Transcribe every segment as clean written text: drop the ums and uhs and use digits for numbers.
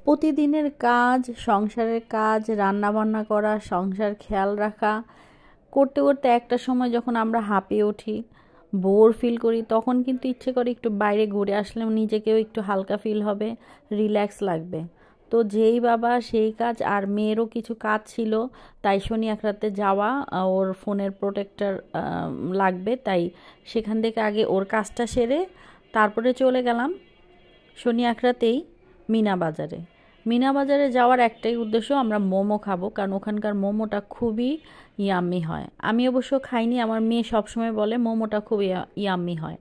প্রতিদিনের কাজ, সংসারের কাজ, রান্নাবান্না করা, সংসার খেয়াল রাখা করতে করতে একটা সময় যখন আমরা হাঁপিয়ে উঠি, বোর ফিল করি, তখন কিন্তু ইচ্ছে করে একটু বাইরে ঘুরে আসলেও নিজেকেও একটু হালকা ফিল হবে, রিল্যাক্স লাগবে। তো যেই বাবা সেই কাজ, আর মেয়েরও কিছু কাজ ছিল, তাই শনি এক রাতে যাওয়া, ওর ফোনের প্রোটেক্টর লাগবে, তাই সেখান থেকে আগে ওর কাজটা সেরে তারপরে চলে গেলাম শনি এক রাতেই মিনা বাজারে। মিনা বাজারে যাওয়ার একটাই উদ্দেশ্য, আমরা মোমো খাবো, কারণ ওখানকার মোমোটা খুবই ইয়াম্মি হয়। আমি অবশ্য খাইনি, আমার মেয়ে সবসময় বলে মোমোটা খুব ইয়াম্মি হয়।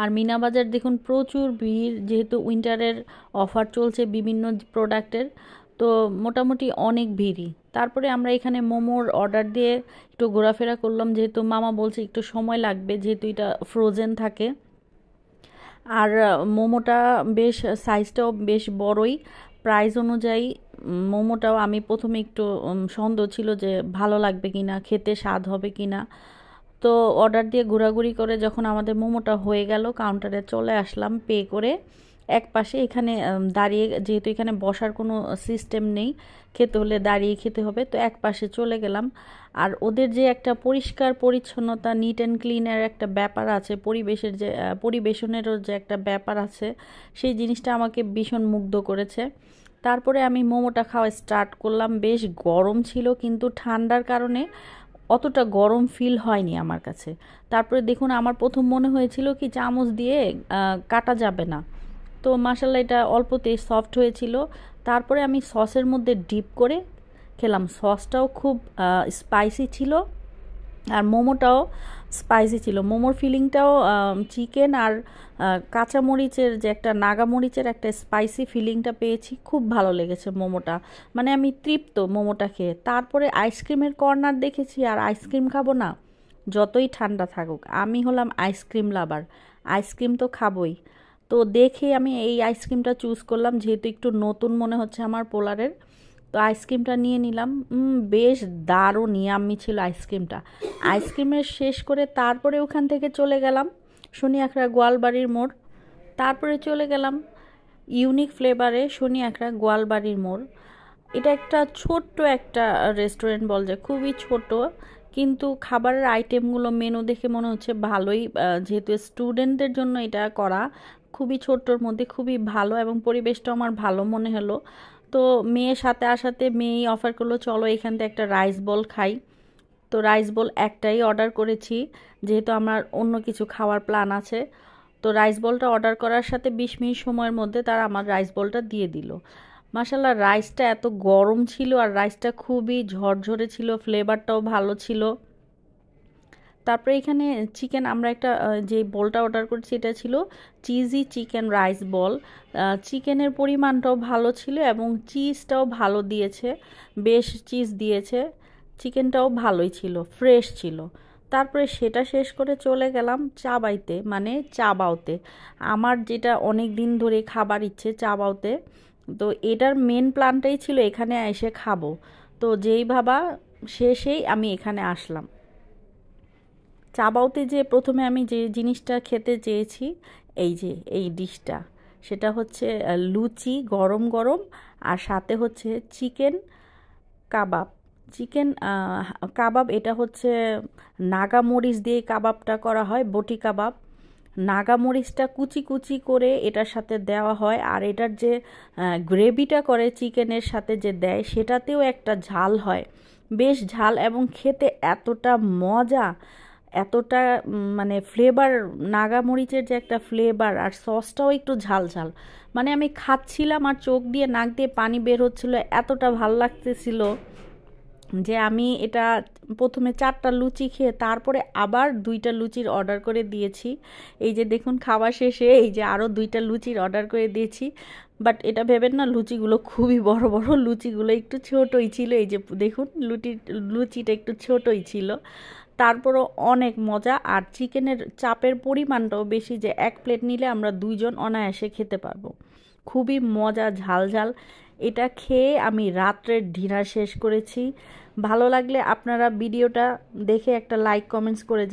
আর মিনা বাজার দেখুন প্রচুর ভিড়, যেহেতু উইন্টারের অফার চলছে বিভিন্ন প্রোডাক্টের, তো মোটামুটি অনেক ভিড়ই। তারপরে আমরা এখানে মোমোর অর্ডার দিয়ে একটু ঘোরাফেরা করলাম, যেহেতু মামা বলছে একটু সময় লাগবে, যেহেতু এটা ফ্রোজেন থাকে। আর মোমোটা বেশ সাইজটাও বেশ বড়ই, প্রাইস অনুযায়ী মোমোটাও আমি প্রথমে একটু সন্দেহ ছিল যে ভালো লাগবে কি না, খেতে স্বাদ হবে কি না। তো অর্ডার দিয়ে ঘোরাঘুরি করে যখন আমাদের মোমোটা হয়ে গেল, কাউন্টারে চলে আসলাম পে করে। এক পাশে এখানে দাঁড়িয়ে, যেহেতু এখানে বসার কোনো সিস্টেম নেই, খেতে হলে দাঁড়িয়ে খেতে হবে, তো এক পাশে চলে গেলাম। আর ওদের যে একটা পরিষ্কার পরিচ্ছন্নতা, নিট অ্যান্ড ক্লিনের একটা ব্যাপার আছে, পরিবেশের যে পরিবেশনেরও যে একটা ব্যাপার আছে, সেই জিনিসটা আমাকে ভীষণ মুগ্ধ করেছে। তারপরে আমি মোমোটা খাওয়া স্টার্ট করলাম। বেশ গরম ছিল, কিন্তু ঠান্ডার কারণে অতটা গরম ফিল হয়নি আমার কাছে। তারপরে দেখুন, আমার প্রথম মনে হয়েছিল কি চামচ দিয়ে কাটা যাবে না, তো মাশাআল্লাহ এটা অল্পতেই সফট হয়েছিল। তারপরে আমি সসের মধ্যে ডিপ করে খেলাম। সসটাও খুব স্পাইসি ছিল, আর মোমোটাও স্পাইসি ছিল। মোমোর ফিলিংটাও চিকেন আর কাঁচামরিচের যে একটা নাগামরিচের একটা স্পাইসি ফিলিংটা পেয়েছি, খুব ভালো লেগেছে মোমোটা। মানে আমি তৃপ্ত মোমোটা খেয়ে। তারপরে আইসক্রিমের কর্নার দেখেছি, আর আইসক্রিম খাবো না, যতই ঠান্ডা থাকুক। আমি হলাম আইসক্রিম লাভার, আইসক্রিম তো খাবোই। তো দেখে আমি এই আইসক্রিমটা চুজ করলাম, যেহেতু একটু নতুন মনে হচ্ছে আমার পোলারের। তো আইসক্রিমটা নিয়ে নিলাম। বেশ দারুণ ইয়াম্মি ছিল আইসক্রিমটা। আইসক্রিমের শেষ করে তারপরে ওখান থেকে চলে গেলাম শনি একরা গোয়ালবাড়ির মোড়। তারপরে চলে গেলাম ইউনিক ফ্লেভারে শনি একরা গোয়ালবাড়ির মোড়। এটা একটা ছোট্ট একটা রেস্টুরেন্ট, বল যে খুবই ছোট, কিন্তু খাবারের আইটেমগুলো মেনু দেখে মনে হচ্ছে ভালোই, যেহেতু স্টুডেন্টদের জন্য এটা করা, খুবই ছোট্টর মধ্যে খুবই ভালো, এবং পরিবেশটা আমার ভালো মনে হলো। তো মেয়ের সাথে আসাতে মেয়েই অফার করলো, চলো এখান থেকে একটা রাইস বল খাই। তো রাইস বল একটাই অর্ডার করেছি, যেহেতু আমার অন্য কিছু খাওয়ার প্ল্যান আছে। তো রাইস বলটা অর্ডার করার সাথে 20 মিনিট সময়ের মধ্যে তারা আমার রাইস বলটা দিয়ে দিল। মাশাআল্লাহ, রাইসটা এত গরম ছিল, আর রাইসটা খুবই ঝরঝরে ছিল, ফ্লেভারটাও ভালো ছিল। তারপরে এখানে চিকেন, আমরা একটা যে বলটা অর্ডার করেছি এটা ছিল চিজি চিকেন রাইস বল। চিকেনের পরিমাণটাও ভালো ছিল, এবং চিজটাও ভালো দিয়েছে, বেশ চিজ দিয়েছে। চিকেনটাও ভালোই ছিল, ফ্রেশ ছিল। তারপরে সেটা শেষ করে চলে গেলাম চাবাইতে, মানে চাবাওতে। আমার যেটা অনেক দিন ধরে খাবার ইচ্ছে, চাবাওতে। তো এটার মেন প্ল্যানটাই ছিল এখানে এসে খাবো। তো যেই ভাবা শেষেই আমি এখানে আসলাম। চাবাওতে যে প্রথমে আমি যে জিনিসটা খেতে চেয়েছি, এই যে এই ডিশটা, সেটা হচ্ছে লুচি গরম গরম, আর সাথে হচ্ছে চিকেন কাবাব। চিকেন কাবাব, এটা হচ্ছে নাগা মরিচ দিয়ে কাবাবটা করা হয়, বটি কাবাব। নাগা মরিচটা কুচি কুচি করে এটার সাথে দেওয়া হয়, আর এটার যে গ্রেভিটা করে চিকেনের সাথে যে দেয়, সেটাতেও একটা ঝাল হয়, বেশ ঝাল, এবং খেতে এতটা মজা, এতটা মানে ফ্লেভার, নাগা মরিচের যে একটা ফ্লেভার, আর সসটাও একটু ঝাল ঝাল। মানে আমি খাচ্ছিলাম আর চোখ দিয়ে নাক দিয়ে পানি বের হচ্ছিল, এতটা ভাল লাগতেছিল যে আমি এটা প্রথমে 4টা লুচি খেয়ে তারপরে আবার 2টা লুচির অর্ডার করে দিয়েছি। এই যে দেখুন, খাওয়া শেষে এই যে আরও 2টা লুচির অর্ডার করে দিয়েছি। বাট এটা ভেবেন না লুচিগুলো খুবই বড় বড়, লুচিগুলো একটু ছোটোই ছিল। এই যে দেখুন, লুচিটা একটু ছোটোই ছিল, তারপরও অনেক মজা। আর চিকেনের চাপের পরিমাণটাও বেশি, যে 1 প্লেট নিলে আমরা 2 জন অনায়াসে খেতে পারবো। খুবই মজা, ঝাল ঝাল। এটা খেয়ে আমি রাত্রের ডিনার শেষ করেছি। ভালো লাগলে আপনারা ভিডিওটা দেখে একটা লাইক কমেন্টস করে